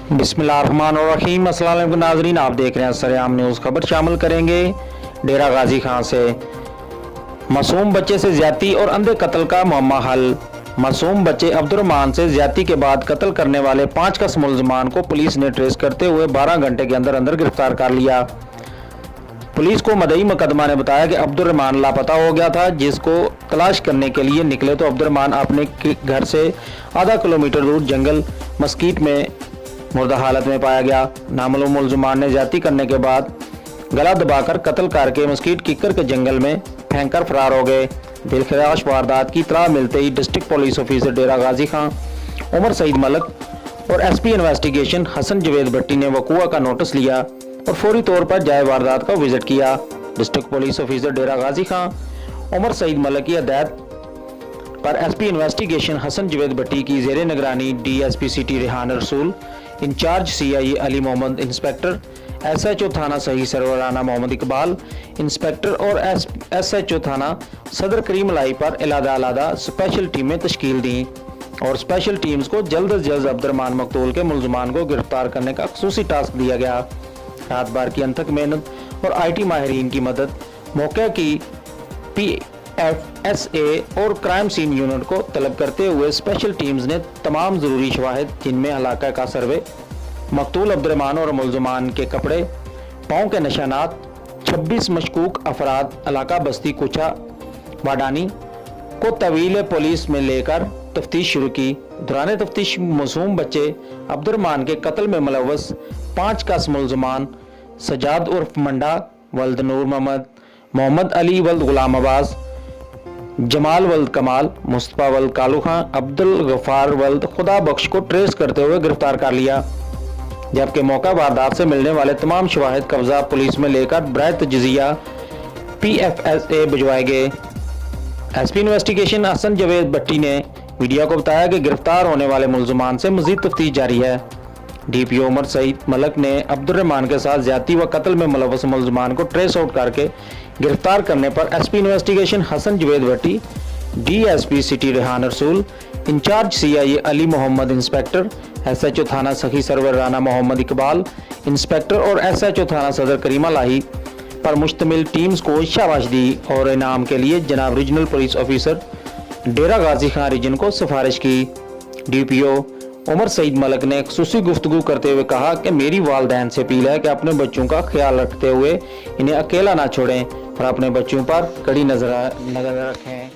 बिस्मिल्लाहिर्रहमानिर्रहीम। अस्सलाम वालेकुम नाज़रीन, आप देख रहे हैं सरेआम न्यूज़। खबर शामिल करेंगे डेरा गाजी खां से मासूम बच्चे से ज्यादती और अंधे कत्ल का मुअम्मा हल। मासूम बच्चे अब्दुर्रहमान से ज्यादती के बाद कत्ल करने वाले 5 कस मुल्ज़िमान को पुलिस ने ट्रेस करते हुए 12 घंटे के अंदर अंदर गिरफ्तार कर लिया। पुलिस को मदई मुकदमा ने बताया कि अब्दुर्रहमान लापता हो गया था, जिसको तलाश करने के लिए निकले तो अब्दुर्रहमान अपने घर से आधा किलोमीटर दूर जंगल मस्कीट में मुर्दा हालत में पाया गया। नामालूम मुल्ज़िमान ने ज्यादती करने के बाद गला दबाकर कत्ल करके मस्कीट किकर के जंगल में फेंक कर फरार हो गए। दिलखराश वारदात की इत्तला मिलते ही district police officer Dera Ghazi Khan Umar Saeed Malak और एसपी इन्वेस्टिगेशन हसन जवेद भट्टी ने वकूआ का नोटिस लिया और फौरी तौर पर जाए वारदात का विजिट किया। District police officer Dera Ghazi Khan Umar Saeed Malik की हदायत पर एसपी इन्वेस्टिगेशन हसन जवेद भट्टी की जेर निगरानी DSP city Rehan Rasool, in charge CIA Ali Mohammad, inspector SHO थाना सही सरवर राना मोहम्मद इकबाल, इंस्पेक्टर और एसएचओ थाना सदर करीम लाई पर अलग-अलग स्पेशल टीमें तश्कील दी और स्पेशल टीम्स को जल्द अज जल्द अब्दुर्रहमान मकतूल के मुल्ज़िमान को गिरफ्तार करने का खुसूसी टास्क दिया गया। रात भर की अनथक मेहनत और आईटी माहिरीन की मदद, मौके की पीएफएसए और क्राइम सीन यूनिट को तलब करते हुए स्पेशल टीम्स ने तमाम ज़रूरी शवाहिद, जिनमें इलाका का सर्वे, मकतूल अब्दुर्रहमान और मुल्ज़िमान के कपड़े, पाँव के निशानात, 26 मशकूक अफराद, इलाका बस्ती कुचा वाडानी को तवील पुलिस में लेकर तफ्तीश शुरू की। दौरान तफ्तीश मासूम बच्चे अब्दुर्रहमान के कत्ल में मुलव्वस 5 कस मुल्ज़िमान सजाद उर्फ मंडा वल्द नूर मोहम्मद, मोहम्मद अली वल्द गुलाम अब्बास, जमाल वल्द कमाल, मुस्तफा वल्द कालू खां, अब्दुल गफ्फार वल्द खुदा बख्श को ट्रेस करते हुए गिरफ्तार कर लिया। जबकि मौका वारदात से मिलने वाले तमाम शवाहिद कब्जा पुलिस में लेकर बराए तजज़िया पीएफएसए भिजवाए गए। एसपी इन्वेस्टिगेशन हसन जवेद भट्टी ने मीडिया को बताया कि गिरफ्तार होने वाले मुल्ज़िमान से मज़ीद तफ्तीश जारी है। डीपीओ उमर सईद मलक ने अब्दुर्रहमान के साथ ज्यादती व कत्ल में मुलव्वस मुल्ज़िमान को ट्रेस आउट करके गिरफ्तार करने पर SP investigation Hasan Javed Bhatti, DSP city Rehan Rasool, in charge CIA Ali Mohammad, inspector SHO थाना सखी सरवर राना मोहम्मद इकबाल, इंस्पेक्टर और एसएचओ थाना सदर करीमा लाही पर मुश्तमिल टीम्स को शाबाश दी और इनाम के लिए जनाब regional police officer Dera Ghazi खां रीजन को सिफारिश की। डीपीओ उमर सईद मलक ने खुसूसी गुफ्तगू करते हुए कहा कि मेरी वालदैन से अपील है कि अपने बच्चों का ख्याल रखते हुए इन्हें अकेला ना छोड़ें और अपने बच्चों पर कड़ी नजर रखें।